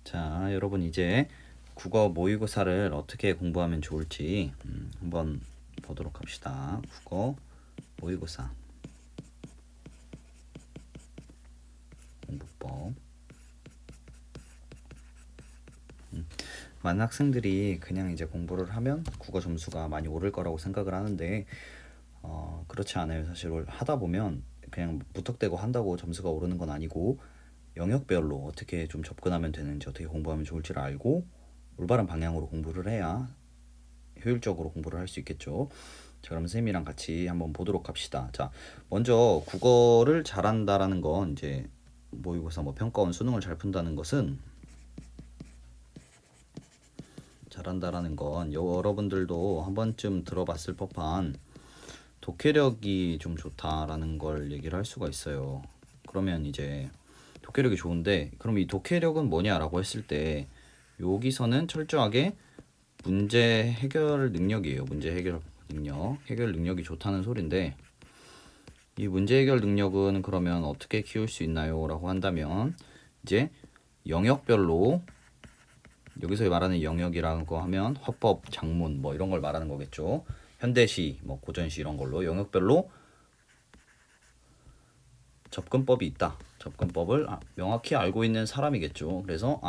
자, 여러분 이제 국어 모의고사를 어떻게 공부하면 좋을지 한번 보도록 합시다. 국어 모의고사 공부법. 많은 학생들이 그냥 이제 공부를 하면 국어 점수가 많이 오를 거라고 생각을 하는데 그렇지 않아요. 사실 하다 보면 그냥 무턱대고 한다고 점수가 오르는 건 아니고 영역별로 어떻게 좀 접근하면 되는지, 어떻게 공부하면 좋을지를 알고 올바른 방향으로 공부를 해야 효율적으로 공부를 할 수 있겠죠. 자, 그럼 쌤이랑 같이 한번 보도록 합시다. 자, 먼저 국어를 잘한다라는 건 이제 모의고사 평가원 수능을 잘 푼다는 것은, 잘한다라는 건 여러분들도 한 번쯤 들어봤을 법한 독해력이 좀 좋다라는 걸 얘기를 할 수가 있어요. 그러면 이제 독해력이 좋은데, 그럼 이 독해력은 뭐냐라고 했을 때 여기서는 철저하게 문제 해결 능력이에요. 문제 해결 능력, 해결 능력이 좋다는 소린데, 이 문제 해결 능력은 그러면 어떻게 키울 수 있나요? 라고 한다면 이제 영역별로, 여기서 말하는 영역이라는 거 하면 화법, 작문 이런 걸 말하는 거겠죠. 현대시, 고전시 이런 걸로 영역별로 접근법이 있다. 접근법을 명확히 알고 있는 사람이겠죠. 그래서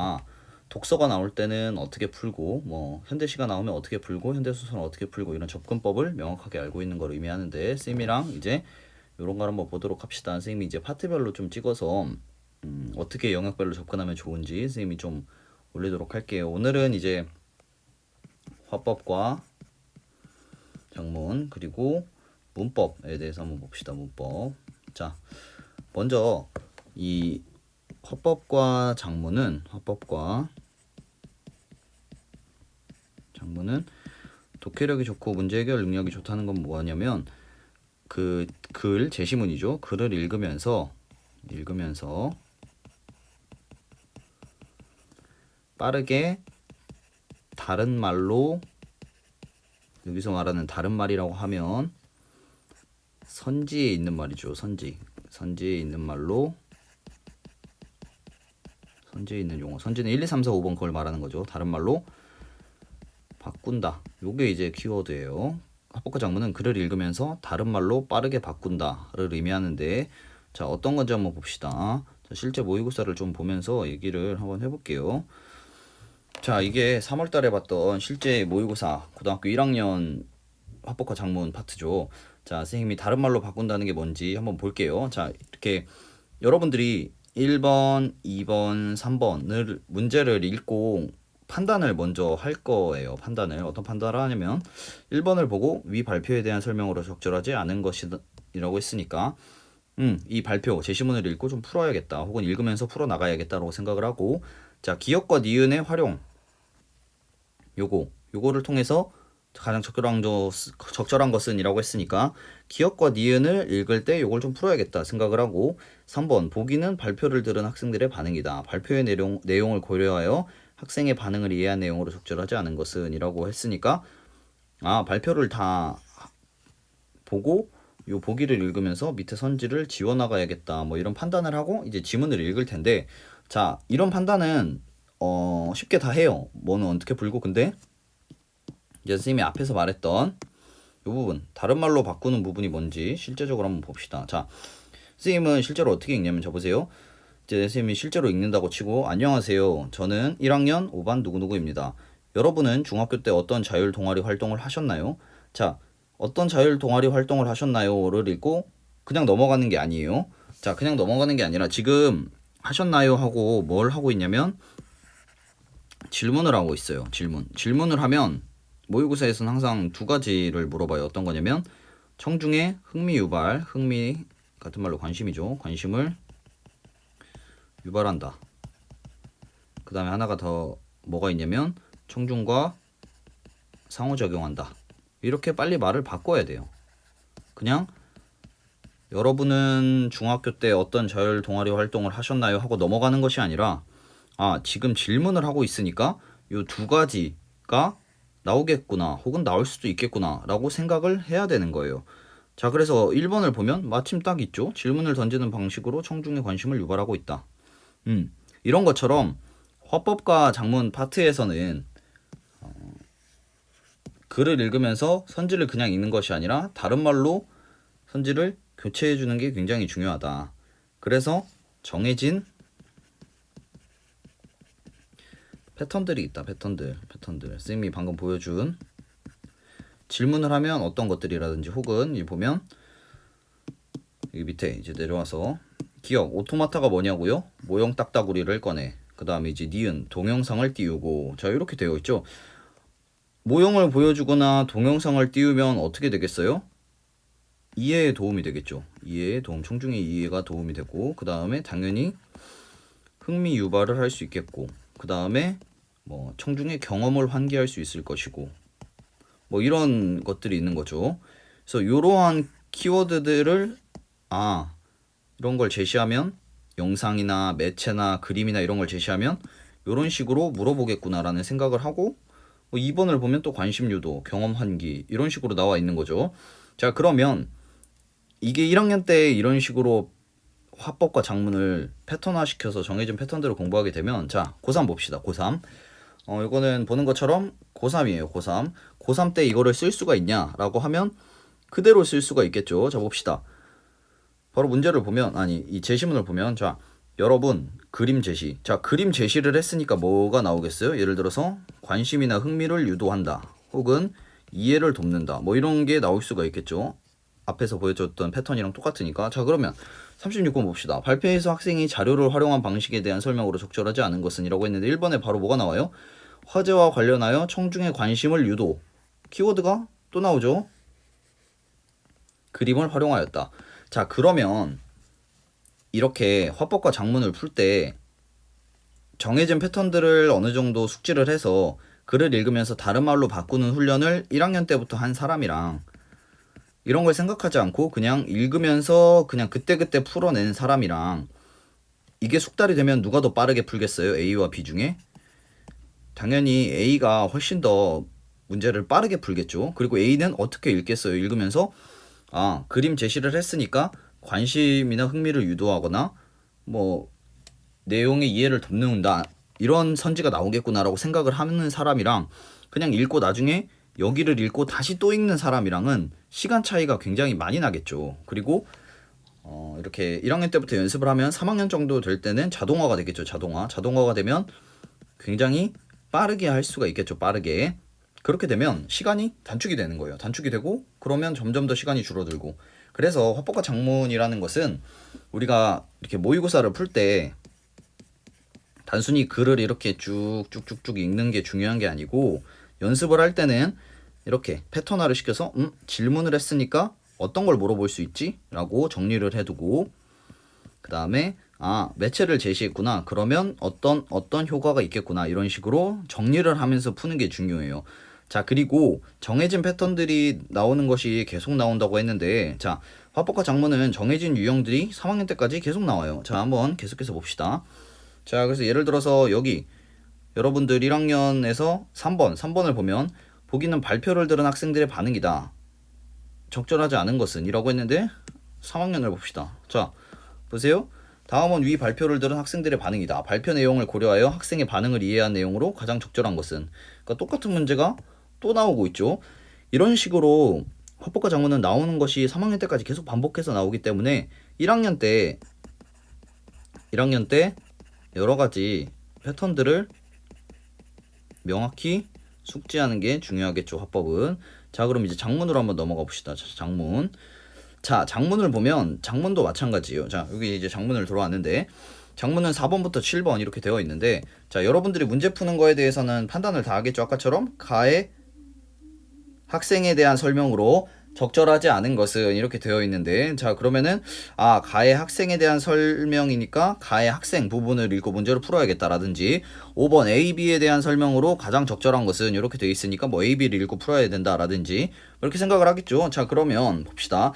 독서가 나올 때는 어떻게 풀고, 현대시가 나오면 어떻게 풀고, 현대소설은 어떻게 풀고, 이런 접근법을 명확하게 알고 있는 걸 의미하는데, 쌤이랑 이제 이런 걸 한번 보도록 합시다. 쌤이 이제 파트별로 좀 찍어서 어떻게 영역별로 접근하면 좋은지 쌤이 좀 올리도록 할게요. 오늘은 이제 화법과 작문 그리고 문법에 대해서 한번 봅시다. 문법. 자, 먼저 이 화법과 작문은 독해력이 좋고 문제 해결 능력이 좋다는 건 뭐냐면, 그 글, 제시문이죠. 글을 읽으면서 빠르게 다른 말로, 여기서 말하는 다른 말이라고 하면 선지에 있는 말이죠. 선지에 있는 말로, 선지에 있는 용어. 선지는 1, 2, 3, 4, 5번 그걸 말하는 거죠. 다른 말로 바꾼다. 요게 이제 키워드예요. 합법과 작문은 글을 읽으면서 다른 말로 빠르게 바꾼다를 의미하는데, 자, 어떤 건지 한번 봅시다. 자, 실제 모의고사를 좀 보면서 얘기를 한번 해볼게요. 자, 이게 3월 달에 봤던 실제 모의고사 고등학교 1학년 합법과 작문 파트죠. 자, 선생님이 다른 말로 바꾼다는 게 뭔지 한번 볼게요. 자, 이렇게 여러분들이 1번, 2번, 3번을 문제를 읽고 판단을 먼저 할 거예요. 판단을 어떤 판단을 하냐면, 1번을 보고 위 발표에 대한 설명으로 적절하지 않은 것이라고 했으니까 이 발표 제시문을 읽고 좀 풀어야겠다, 혹은 읽으면서 풀어 나가야겠다라고 생각을 하고, 자, 기역과 니은의 활용, 요거를 통해서 가장 적절한 것은이라고 했으니까 기역과 니은을 읽을 때 요걸 좀 풀어야겠다 생각을 하고, 3번 보기는 발표를 들은 학생들의 반응이다. 발표의 내용을 고려하여 학생의 반응을 이해한 내용으로 적절하지 않은 것은 이라고 했으니까, 발표를 다 보고 요 보기를 읽으면서 밑에 선지를 지워나가야겠다, 이런 판단을 하고 이제 지문을 읽을 텐데, 자, 이런 판단은 쉽게 다 해요. 뭐는 어떻게 풀고. 근데 이제 선생님이 앞에서 말했던 이 부분, 다른 말로 바꾸는 부분이 뭔지 실제적으로 한번 봅시다. 자, 선생님은 실제로 어떻게 읽냐면, 자, 보세요. 이제 선생님이 실제로 읽는다고 치고, 안녕하세요, 저는 1학년 5반 누구누구입니다. 여러분은 중학교 때 어떤 자율 동아리 활동을 하셨나요? 자, 어떤 자율 동아리 활동을 하셨나요를 읽고 그냥 넘어가는 게 아니에요. 자, 그냥 넘어가는 게 아니라 지금 하셨나요 하고 뭘 하고 있냐면 질문을 하고 있어요. 질문을 하면 모의고사에서는 항상 두 가지를 물어봐요. 어떤 거냐면, 청중의 흥미 유발, 흥미 같은 말로 관심이죠. 관심을 유발한다. 그 다음에 하나가 더 뭐가 있냐면, 청중과 상호작용한다. 이렇게 빨리 말을 바꿔야 돼요. 그냥 여러분은 중학교 때 어떤 자율 동아리 활동을 하셨나요 하고 넘어가는 것이 아니라, 지금 질문을 하고 있으니까 이 두 가지가 나오겠구나, 혹은 나올 수도 있겠구나 라고 생각을 해야 되는 거예요. 자, 그래서 1번을 보면 마침 딱 있죠. 질문을 던지는 방식으로 청중의 관심을 유발하고 있다. 이런 것처럼 화법과 작문 파트에서는 글을 읽으면서 선지를 그냥 읽는 것이 아니라 다른 말로 선지를 교체해 주는 게 굉장히 중요하다. 그래서 정해진 패턴들이 있다. 패턴들. 선생님이 방금 보여준 질문을 하면 어떤 것들이라든지, 혹은 여기 보면 여기 밑에 이제 내려와서 기억 오토마타가 뭐냐고요? 모형 딱따구리를 꺼내. 그 다음에 이제 니은 동영상을 띄우고. 자, 이렇게 되어 있죠. 모형을 보여주거나 동영상을 띄우면 어떻게 되겠어요? 이해에 도움이 되겠죠. 이해에 도움, 청중의 이해가 도움이 되고, 그 다음에 당연히 흥미 유발을 할 수 있겠고, 그 다음에 뭐 청중의 경험을 환기할 수 있을 것이고, 뭐 이런 것들이 있는 거죠. 그래서 이러한 키워드들을 이런 걸 제시하면, 영상이나 매체나 그림이나 이런 걸 제시하면 이런 식으로 물어보겠구나라는 생각을 하고, 2번을 보면 또 관심 유도, 경험 환기 이런 식으로 나와 있는 거죠. 자, 그러면 이게 1학년 때 이런 식으로 화법과 작문을 패턴화 시켜서 정해진 패턴대로 공부하게 되면, 자, 고3 봅시다. 고3. 이거는 보는 것처럼 고3이에요. 고3. 고3 때 이거를 쓸 수가 있냐라고 하면 그대로 쓸 수가 있겠죠. 자, 봅시다. 바로 문제를 보면, 이 제시문을 보면, 자, 여러분 그림 제시. 자, 그림 제시를 했으니까 뭐가 나오겠어요? 예를 들어서 관심이나 흥미를 유도한다, 혹은 이해를 돕는다, 뭐 이런 게 나올 수가 있겠죠. 앞에서 보여줬던 패턴이랑 똑같으니까. 자, 그러면 36번 봅시다. 발표에서 학생이 자료를 활용한 방식에 대한 설명으로 적절하지 않은 것은 이라고 했는데, 1번에 바로 뭐가 나와요? 화제와 관련하여 청중의 관심을 유도. 키워드가 또 나오죠. 그림을 활용하였다. 자, 그러면 이렇게 화법과 작문을 풀 때 정해진 패턴들을 어느 정도 숙지를 해서 글을 읽으면서 다른 말로 바꾸는 훈련을 1학년 때부터 한 사람이랑, 이런 걸 생각하지 않고 그냥 읽으면서 그냥 그때그때 풀어낸 사람이랑, 이게 숙달이 되면 누가 더 빠르게 풀겠어요? A와 B 중에? 당연히 A가 훨씬 더 문제를 빠르게 풀겠죠. 그리고 A는 어떻게 읽겠어요? 읽으면서 그림 제시를 했으니까 관심이나 흥미를 유도하거나 뭐 내용의 이해를 돕는다, 이런 선지가 나오겠구나라고 생각을 하는 사람이랑, 그냥 읽고 나중에 여기를 읽고 다시 또 읽는 사람이랑은 시간 차이가 굉장히 많이 나겠죠. 그리고 이렇게 1학년 때부터 연습을 하면 3학년 정도 될 때는 자동화가 되겠죠. 자동화가 되면 굉장히 빠르게 할 수가 있겠죠. 빠르게. 그렇게 되면 시간이 단축이 되는 거예요. 단축이 되고, 그러면 점점 더 시간이 줄어들고. 그래서 화법과 작문이라는 것은 우리가 이렇게 모의고사를 풀 때 단순히 글을 이렇게 쭉쭉쭉쭉 읽는 게 중요한 게 아니고, 연습을 할 때는 이렇게 패턴화를 시켜서 질문을 했으니까 어떤 걸 물어볼 수 있지? 라고 정리를 해두고, 그 다음에 매체를 제시했구나, 그러면 어떤 효과가 있겠구나, 이런 식으로 정리를 하면서 푸는 게 중요해요. 자, 그리고 정해진 패턴들이 나오는 것이 계속 나온다고 했는데, 자, 화법과 작문은 정해진 유형들이 3학년 때까지 계속 나와요. 자, 한번 계속해서 봅시다. 자, 그래서 예를 들어서 여기 여러분들 1학년에서 3번을 보면, 보기는 발표를 들은 학생들의 반응이다. 적절하지 않은 것은 이라고 했는데, 3학년을 봅시다. 자, 보세요. 다음은 위 발표를 들은 학생들의 반응이다. 발표 내용을 고려하여 학생의 반응을 이해한 내용으로 가장 적절한 것은. 그러니까 똑같은 문제가 또 나오고 있죠. 이런 식으로 화법과 작문은 나오는 것이 3학년 때까지 계속 반복해서 나오기 때문에 1학년 때 여러 가지 패턴들을 명확히 숙지하는 게 중요하겠죠, 화법은. 자, 그럼 이제 작문으로 한번 넘어가 봅시다. 자, 작문을 보면 작문도 마찬가지예요. 자, 여기 이제 작문을 들어왔는데, 작문은 4번부터 7번 이렇게 되어 있는데, 자, 여러분들이 문제 푸는 거에 대해서는 판단을 다 하겠죠. 아까처럼 가의 학생에 대한 설명으로 적절하지 않은 것은 이렇게 되어 있는데, 자, 그러면은 가의 학생에 대한 설명이니까 가의 학생 부분을 읽고 문제를 풀어야겠다라든지, 5번 A, B에 대한 설명으로 가장 적절한 것은 이렇게 되어 있으니까 뭐 A, B를 읽고 풀어야 된다라든지, 이렇게 생각을 하겠죠. 자, 그러면 봅시다.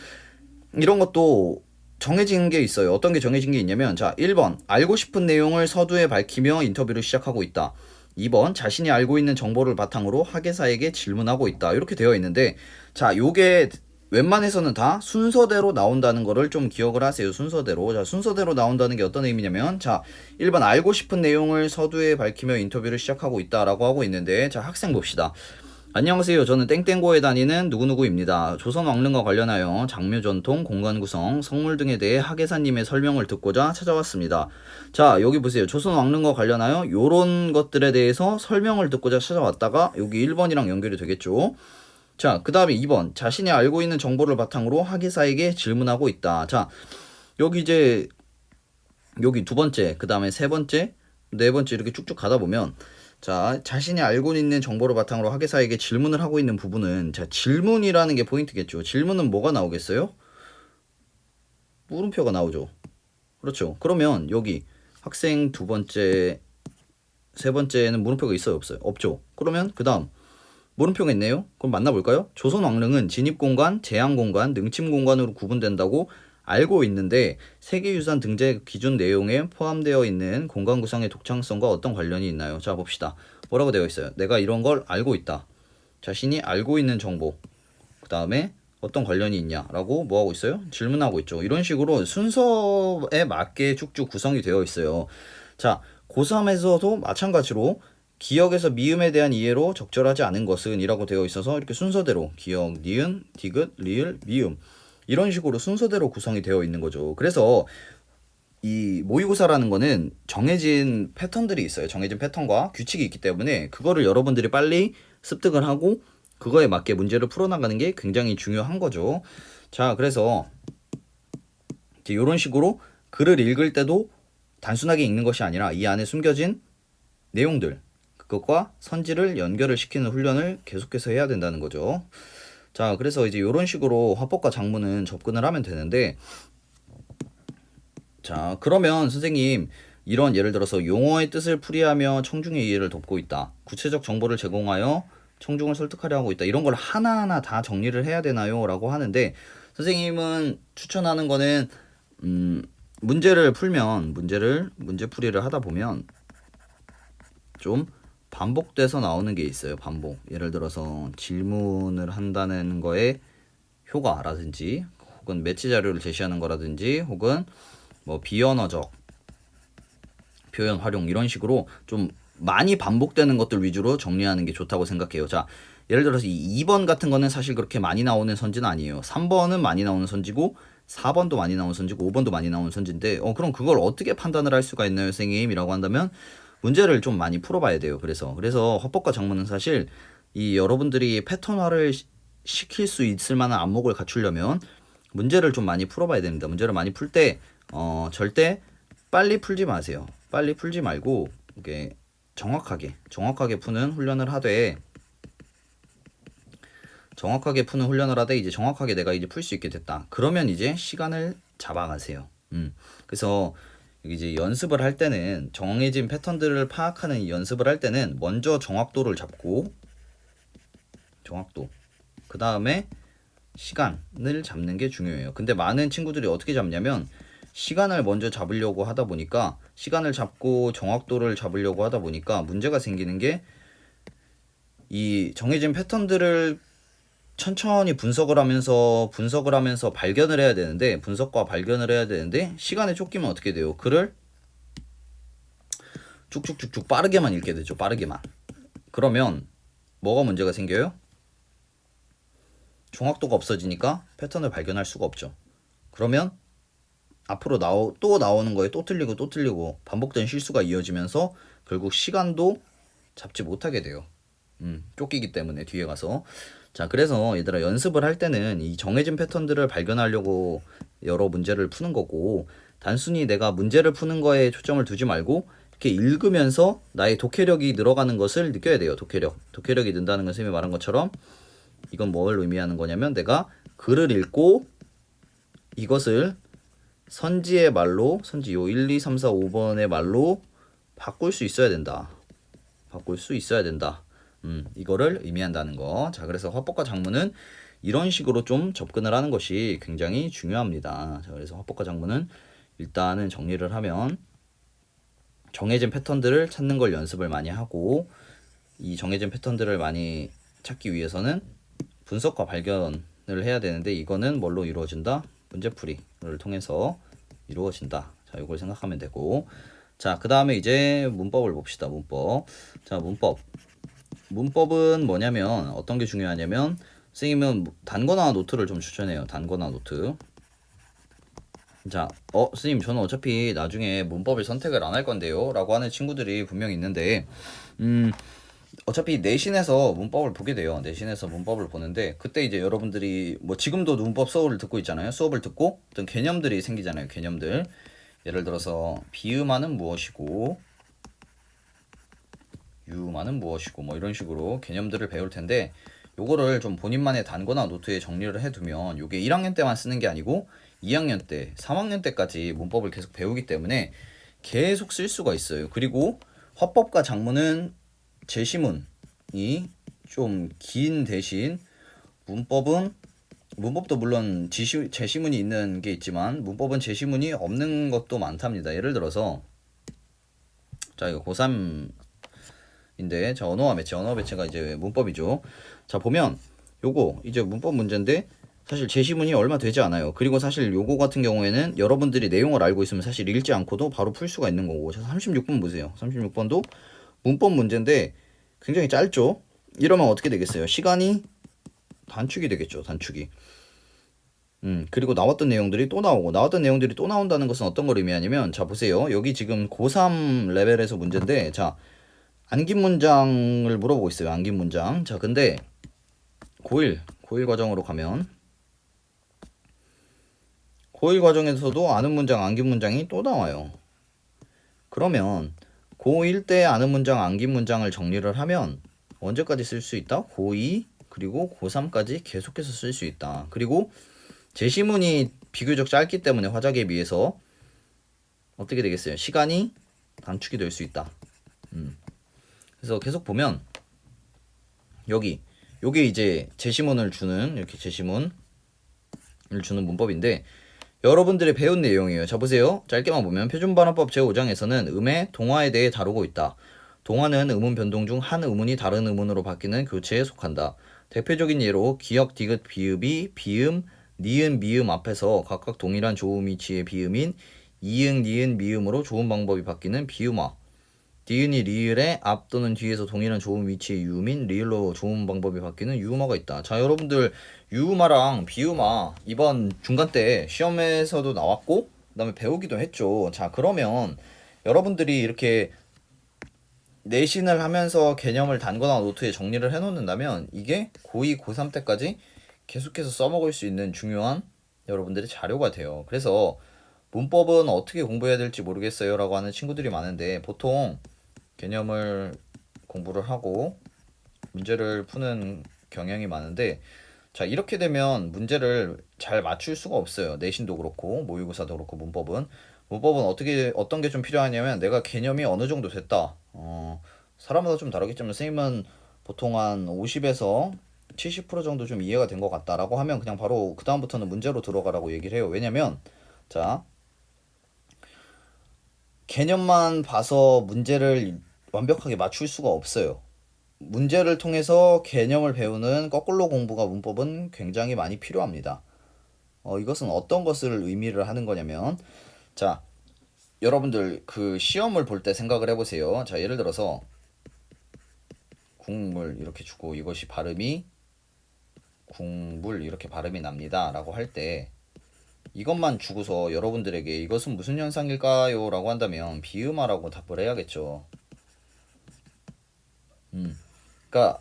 이런 것도 정해진 게 있어요. 어떤 게 정해진 게 있냐면, 자, 1번 알고 싶은 내용을 서두에 밝히며 인터뷰를 시작하고 있다. 2번 자신이 알고 있는 정보를 바탕으로 학예사에게 질문하고 있다. 이렇게 되어 있는데, 자, 요게 웬만해서는 다 순서대로 나온다는 거를 좀 기억을 하세요. 순서대로. 자, 순서대로 나온다는 게 어떤 의미냐면, 자, 1번 알고 싶은 내용을 서두에 밝히며 인터뷰를 시작하고 있다라고 하고 있는데, 자, 학생 봅시다. 안녕하세요. 저는 땡땡고에 다니는 누구누구입니다. 조선 왕릉과 관련하여 장묘 전통, 공간 구성, 성물 등에 대해 학예사님의 설명을 듣고자 찾아왔습니다. 자, 여기 보세요. 조선 왕릉과 관련하여 요런 것들에 대해서 설명을 듣고자 찾아왔다가 여기 1번이랑 연결이 되겠죠. 자, 그 다음에 2번. 자신이 알고 있는 정보를 바탕으로 학예사에게 질문하고 있다. 자, 여기 이제 여기 두 번째, 그 다음에 세 번째, 네 번째 이렇게 쭉쭉 가다 보면, 자, 자신이 알고 있는 정보를 바탕으로 학예사에게 질문을 하고 있는 부분은, 자, 질문이라는 게 포인트겠죠. 질문은 뭐가 나오겠어요? 물음표가 나오죠. 그렇죠. 그러면 여기 학생 두 번째, 세 번째는 물음표가 있어요, 없어요? 없죠. 그러면 그 다음 물음표가 있네요. 그럼 만나볼까요? 조선 왕릉은 진입공간, 제한공간, 능침공간으로 구분된다고 알고 있는데 세계유산 등재 기준 내용에 포함되어 있는 공간 구성의 독창성과 어떤 관련이 있나요? 자, 봅시다. 뭐라고 되어 있어요? 내가 이런 걸 알고 있다. 자신이 알고 있는 정보. 그 다음에 어떤 관련이 있냐라고 뭐하고 있어요? 질문하고 있죠. 이런 식으로 순서에 맞게 쭉쭉 구성이 되어 있어요. 자, 고3에서도 마찬가지로 기억에서 미음에 대한 이해로 적절하지 않은 것은 이라고 되어 있어서 이렇게 순서대로 기억, 니은, 디귿, 리을, 미음 이런 식으로 순서대로 구성이 되어 있는 거죠. 그래서 이 모의고사라는 거는 정해진 패턴들이 있어요. 정해진 패턴과 규칙이 있기 때문에 그거를 여러분들이 빨리 습득을 하고 그거에 맞게 문제를 풀어나가는 게 굉장히 중요한 거죠. 자, 그래서 이제 이런 식으로 글을 읽을 때도 단순하게 읽는 것이 아니라 이 안에 숨겨진 내용들, 그것과 선지를 연결을 시키는 훈련을 계속해서 해야 된다는 거죠. 자, 그래서 이제 이런 식으로 화법과 작문은 접근을 하면 되는데, 자, 그러면 선생님, 이런 예를 들어서 용어의 뜻을 풀이하며 청중의 이해를 돕고 있다. 구체적 정보를 제공하여 청중을 설득하려 하고 있다. 이런 걸 하나하나 다 정리를 해야 되나요? 라고 하는데, 선생님은 추천하는 거는, 문제를 풀면, 문제풀이를 하다 보면, 좀 반복돼서 나오는 게 있어요. 반복. 예를 들어서 질문을 한다는 거에 효과라든지 혹은 매치 자료를 제시하는 거라든지 혹은 뭐 비언어적 표현 활용 이런 식으로 좀 많이 반복되는 것들 위주로 정리하는 게 좋다고 생각해요. 자, 예를 들어서 이 2번 같은 거는 사실 그렇게 많이 나오는 선지는 아니에요. 3번은 많이 나오는 선지고 4번도 많이 나오는 선지고 5번도 많이 나오는 선지인데 그럼 그걸 어떻게 판단을 할 수가 있나요, 선생님? 이라고 한다면 문제를 좀 많이 풀어봐야 돼요. 그래서 화법과 작문은 사실 이 여러분들이 패턴화를 시킬 수 있을 만한 안목을 갖추려면 문제를 좀 많이 풀어봐야 됩니다. 문제를 많이 풀 때 절대 빨리 풀지 마세요. 빨리 풀지 말고 이게 정확하게 푸는 훈련을 하되 이제 정확하게 내가 이제 풀 수 있게 됐다. 그러면 이제 시간을 잡아가세요. 그래서 이제 연습을 할 때는 정해진 패턴들을 파악하는 연습을 할 때는 먼저 정확도를 잡고 그 다음에 시간을 잡는 게 중요해요. 근데 많은 친구들이 어떻게 잡냐면 시간을 먼저 잡으려고 하다 보니까 시간을 잡고 정확도를 잡으려고 하다 보니까 문제가 생기는 게 이 정해진 패턴들을 천천히 분석을 하면서 발견을 해야 되는데 분석과 발견을 해야 되는데 시간에 쫓기면 어떻게 돼요? 글을 쭉쭉쭉쭉 빠르게만 읽게 되죠. 빠르게만. 그러면 뭐가 문제가 생겨요? 정확도가 없어지니까 패턴을 발견할 수가 없죠. 그러면 앞으로 또 나오는 거에 또 틀리고 반복된 실수가 이어지면서 결국 시간도 잡지 못하게 돼요. 쫓기기 때문에 뒤에 가서. 자, 그래서 얘들아 연습을 할 때는 이 정해진 패턴들을 발견하려고 여러 문제를 푸는 거고 단순히 내가 문제를 푸는 거에 초점을 두지 말고 이렇게 읽으면서 나의 독해력이 늘어가는 것을 느껴야 돼요. 독해력이 는다는 건 선생님이 말한 것처럼 이건 뭘 의미하는 거냐면 내가 글을 읽고 이것을 선지의 말로 선지 요 1, 2, 3, 4, 5번의 말로 바꿀 수 있어야 된다. 이거를 의미한다는 거. 자, 그래서 화법과 작문은 이런 식으로 좀 접근을 하는 것이 굉장히 중요합니다. 자, 그래서 화법과 작문은 일단은 정리를 하면 정해진 패턴들을 찾는 걸 연습을 많이 하고 이 정해진 패턴들을 많이 찾기 위해서는 분석과 발견 해야 되는데 이거는 뭘로 이루어진다? 문제풀이를 통해서 이루어진다. 자, 이걸 생각하면 되고, 자, 그 다음에 이제 문법을 봅시다. 문법. 자, 문법은 뭐냐면 어떤 게 중요하냐면 선생님은 단거나 노트를 좀 추천해요. 단거나 노트. 자, 선생님 저는 어차피 나중에 문법을 선택을 안 할 건데요 라고 하는 친구들이 분명히 있는데, 어차피 내신에서 문법을 보게 돼요. 내신에서 문법을 보는데 그때 이제 여러분들이 뭐 지금도 문법 수업을 듣고 있잖아요. 수업을 듣고 어떤 개념들이 생기잖아요. 개념들. 예를 들어서 비음화는 무엇이고 유음화는 무엇이고 뭐 이런 식으로 개념들을 배울 텐데, 요거를 좀 본인만의 단거나 노트에 정리를 해두면 요게 1학년 때만 쓰는 게 아니고 2학년 때, 3학년 때까지 문법을 계속 배우기 때문에 계속 쓸 수가 있어요. 그리고 화법과 작문은 제시문이 좀 긴 대신 문법도 물론 제시문이 있는 게 있지만 문법은 제시문이 없는 것도 많답니다. 예를 들어서 자, 이거 고3인데 자, 언어와 매체가 이제 문법이죠. 자, 보면 요거 이제 문법 문제인데 사실 제시문이 얼마 되지 않아요. 그리고 사실 요거 같은 경우에는 여러분들이 내용을 알고 있으면 사실 읽지 않고도 바로 풀 수가 있는 거고. 자, 36번 보세요. 36번도 문법 문제인데 굉장히 짧죠. 이러면 어떻게 되겠어요? 시간이 단축이 되겠죠. 단축이. 그리고 나왔던 내용들이 또 나오고, 나왔던 내용들이 또 나온다는 것은 어떤 걸 의미하냐면, 자, 보세요. 여기 지금 고3 레벨에서 문제인데, 자, 안긴 문장을 물어보고 있어요. 안긴 문장. 자, 근데 고1 과정으로 가면, 고1 과정에서도 아는 문장, 안긴 문장이 또 나와요. 그러면 고1 때 아는 문장, 안긴 문장을 정리를 하면 언제까지 쓸 수 있다? 고2 그리고 고3까지 계속해서 쓸 수 있다. 그리고 제시문이 비교적 짧기 때문에 화작에 비해서 어떻게 되겠어요? 시간이 단축이 될 수 있다. 그래서 계속 보면 요게 이제 제시문을 주는, 이렇게 제시문을 주는 문법인데 여러분들이 배운 내용이에요. 자, 보세요. 짧게만 보면 표준반어법 제5장에서는 음의 동화에 대해 다루고 있다. 동화는 음운 변동 중 한 음운이 다른 음운으로 바뀌는 교체에 속한다. 대표적인 예로 기역, 디귿, 비읍이 비음, 니은, 미음 앞에서 각각 동일한 조음 위치의 비음인 이응, 니은, 미음으로 조음 방법이 바뀌는 비음화. 니은이 리을의 앞 또는 뒤에서 동일한 조음 위치의 유음인 리을로 조음 방법이 바뀌는 유음화가 있다. 자, 여러분들 유음화랑 비음화 이번 중간 때 시험에서도 나왔고 그다음에 배우기도 했죠. 자, 그러면 여러분들이 이렇게 내신을 하면서 개념을 단거나 노트에 정리를 해놓는다면 이게 고2, 고3 때까지 계속해서 써먹을 수 있는 중요한 여러분들의 자료가 돼요. 그래서 문법은 어떻게 공부해야 될지 모르겠어요 라고 하는 친구들이 많은데, 보통 개념을 공부를 하고 문제를 푸는 경향이 많은데, 자, 이렇게 되면 문제를 잘 맞출 수가 없어요. 내신도 그렇고 모의고사도 그렇고. 문법은 어떤 게 좀 필요하냐면, 내가 개념이 어느 정도 됐다. 사람마다 좀 다르겠지만 선생님은 보통 한 50에서 70% 정도 좀 이해가 된 것 같다라고 하면 그냥 바로 그 다음부터는 문제로 들어가라고 얘기를 해요. 왜냐면 자, 개념만 봐서 문제를 완벽하게 맞출 수가 없어요. 문제를 통해서 개념을 배우는 거꾸로 공부가 문법은 굉장히 많이 필요합니다. 이것은 어떤 것을 의미를 하는 거냐면, 자, 여러분들 그 시험을 볼 때 생각을 해보세요. 자, 예를 들어서 국물 이렇게 주고 이것이 발음이 국물 이렇게 발음이 납니다 라고 할 때, 이것만 주고서 여러분들에게 이것은 무슨 현상일까요? 라고 한다면 비음화라고 답을 해야겠죠. 그러니까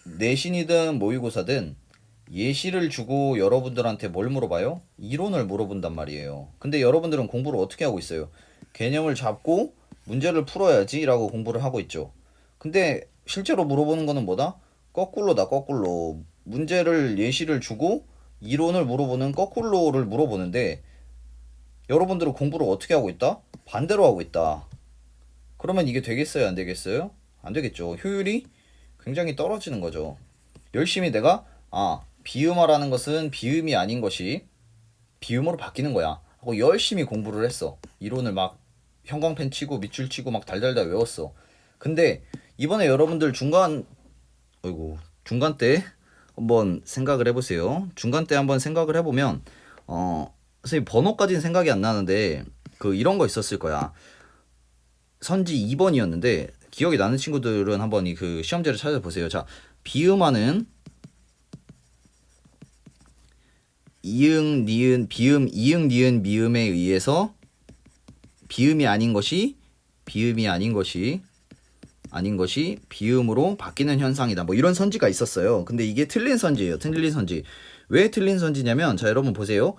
내신이든 모의고사든 예시를 주고 여러분들한테 뭘 물어봐요? 이론을 물어본단 말이에요. 근데 여러분들은 공부를 어떻게 하고 있어요? 개념을 잡고 문제를 풀어야지 라고 공부를 하고 있죠. 근데 실제로 물어보는 거는 뭐다? 거꾸로다, 거꾸로. 문제를 예시를 주고 이론을 물어보는 거꾸로를 물어보는데, 여러분들은 공부를 어떻게 하고 있다? 반대로 하고 있다. 그러면 이게 되겠어요? 안 되겠어요? 안 되겠죠. 효율이 굉장히 떨어지는 거죠. 열심히 내가 비음화라는 것은 비음이 아닌 것이 비음으로 바뀌는 거야 하고 열심히 공부를 했어. 이론을 막 형광펜 치고 밑줄 치고 막 달달달 외웠어. 근데 이번에 여러분들 중간 때 한번 생각을 해보세요. 중간 때 한번 생각을 해보면 선생님 번호까지는 생각이 안 나는데 그 이런 거 있었을 거야. 선지 2번이었는데 기억이 나는 친구들은 한번 이 그 시험지를 찾아보세요. 자, 비음하는 이응, 니은, 비음, 이응, 니은, 미음에 의해서 비음이 아닌 것이 비음으로 바뀌는 현상이다. 뭐 이런 선지가 있었어요. 근데 이게 틀린 선지예요. 틀린 선지. 왜 틀린 선지냐면 자, 여러분 보세요.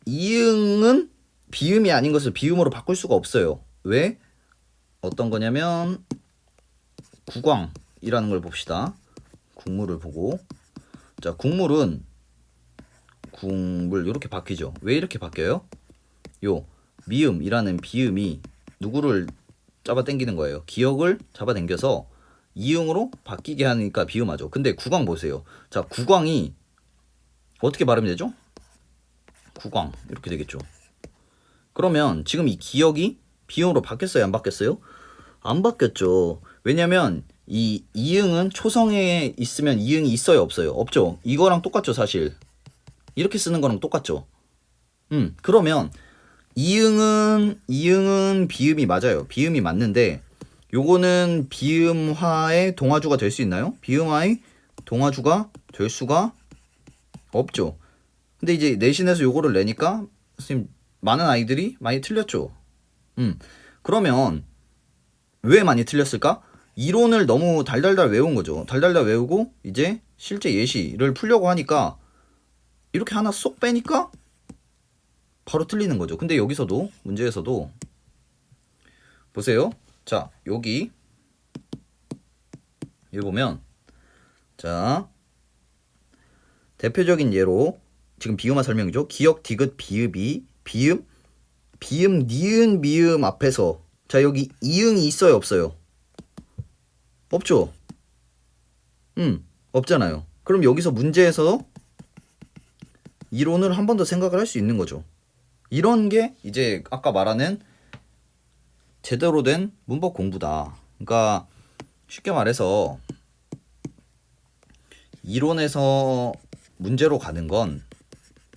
이응은 비음이 아닌 것을 비음으로 바꿀 수가 없어요. 왜? 어떤 거냐면 국왕이라는 걸 봅시다. 국물을 보고 자, 국물 이렇게 바뀌죠. 왜 이렇게 바뀌어요? 요 미음이라는 비음이 누구를 잡아당기는 거예요. 기억을 잡아당겨서 이응으로 바뀌게 하니까 비음하죠. 근데 국왕 보세요. 자, 국왕이 어떻게 발음이 되죠? 국왕 이렇게 되겠죠. 그러면 지금 이 기억이 비음으로 바뀌었어요? 안 바뀌었어요? 안 바뀌었죠. 왜냐면 이 이응은 초성에 있으면 이응이 있어요? 없어요? 없죠. 이거랑 똑같죠 사실. 이렇게 쓰는 거랑 똑같죠. 그러면 이응은 비음이 맞아요. 비음이 맞는데 요거는 비음화의 동화주가 될 수 있나요? 비음화의 동화주가 될 수가 없죠. 근데 이제 내신에서 요거를 내니까 선생님 많은 아이들이 많이 틀렸죠. 그러면 왜 많이 틀렸을까? 이론을 너무 달달달 외운 거죠. 달달달 외우고 이제 실제 예시를 풀려고 하니까 이렇게 하나 쏙 빼니까 바로 틀리는 거죠. 근데 여기서도 문제에서도 보세요. 자, 여기 보면 자, 대표적인 예로 지금 비음화 설명이죠. 기역, 디귿, 비읍이 비음, 니은, 미음 앞에서 자, 여기 이응이 있어요, 없어요? 없죠. 없잖아요. 그럼 여기서 문제에서 이론을 한 번 더 생각을 할 수 있는 거죠. 이런 게 이제 아까 말하는 제대로 된 문법 공부다. 그러니까 쉽게 말해서 이론에서 문제로 가는 건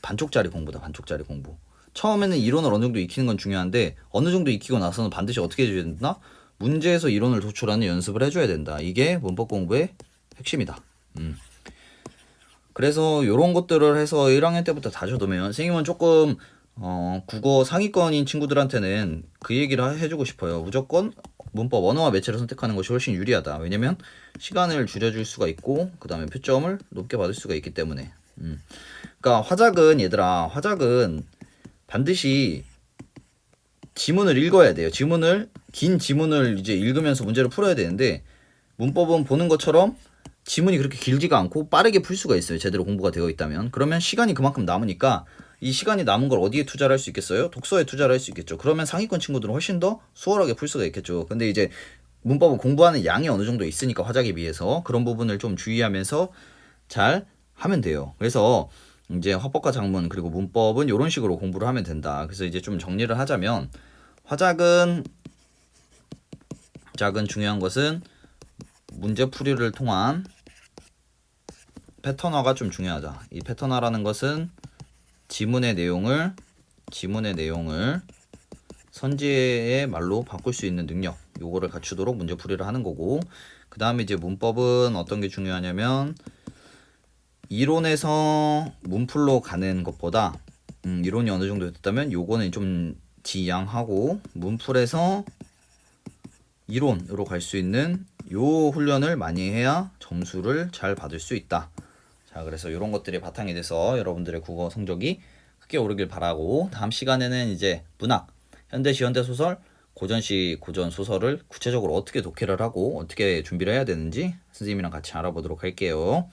반쪽짜리 공부다. 반쪽짜리 공부. 처음에는 이론을 어느 정도 익히는 건 중요한데 어느 정도 익히고 나서는 반드시 어떻게 해줘야 된다? 문제에서 이론을 도출하는 연습을 해줘야 된다. 이게 문법 공부의 핵심이다. 그래서 이런 것들을 해서 1학년 때부터 다져두면 선생님은 조금 국어 상위권인 친구들한테는 그 얘기를 해주고 싶어요. 무조건 문법 언어와 매체를 선택하는 것이 훨씬 유리하다. 왜냐면 시간을 줄여줄 수가 있고 그 다음에 표점을 높게 받을 수가 있기 때문에. 그러니까 화작은 반드시 지문을 읽어야 돼요. 긴 지문을 이제 읽으면서 문제를 풀어야 되는데 문법은 보는 것처럼 지문이 그렇게 길지가 않고 빠르게 풀 수가 있어요. 제대로 공부가 되어 있다면. 그러면 시간이 그만큼 남으니까 이 시간이 남은 걸 어디에 투자를 할 수 있겠어요? 독서에 투자를 할 수 있겠죠. 그러면 상위권 친구들은 훨씬 더 수월하게 풀 수가 있겠죠. 근데 이제 문법은 공부하는 양이 어느 정도 있으니까 화작에 비해서 그런 부분을 좀 주의하면서 잘 하면 돼요. 그래서 이제 화법과 작문 그리고 문법은 이런 식으로 공부를 하면 된다. 그래서 이제 좀 정리를 하자면 화작은 중요한 것은 문제풀이를 통한 패턴화가 좀 중요하다. 이 패턴화라는 것은 지문의 내용을 선지의 말로 바꿀 수 있는 능력, 요거를 갖추도록 문제풀이를 하는 거고, 그 다음에 이제 문법은 어떤 게 중요하냐면 이론에서 문풀로 가는 것보다 이론이 어느 정도 됐다면 요거는 좀 지양하고 문풀에서 이론으로 갈 수 있는 요 훈련을 많이 해야 점수를 잘 받을 수 있다. 자, 그래서 이런 것들이 바탕이 돼서 여러분들의 국어 성적이 크게 오르길 바라고, 다음 시간에는 이제 문학, 현대시, 현대소설, 고전시, 고전소설을 구체적으로 어떻게 독해를 하고 어떻게 준비를 해야 되는지 선생님이랑 같이 알아보도록 할게요.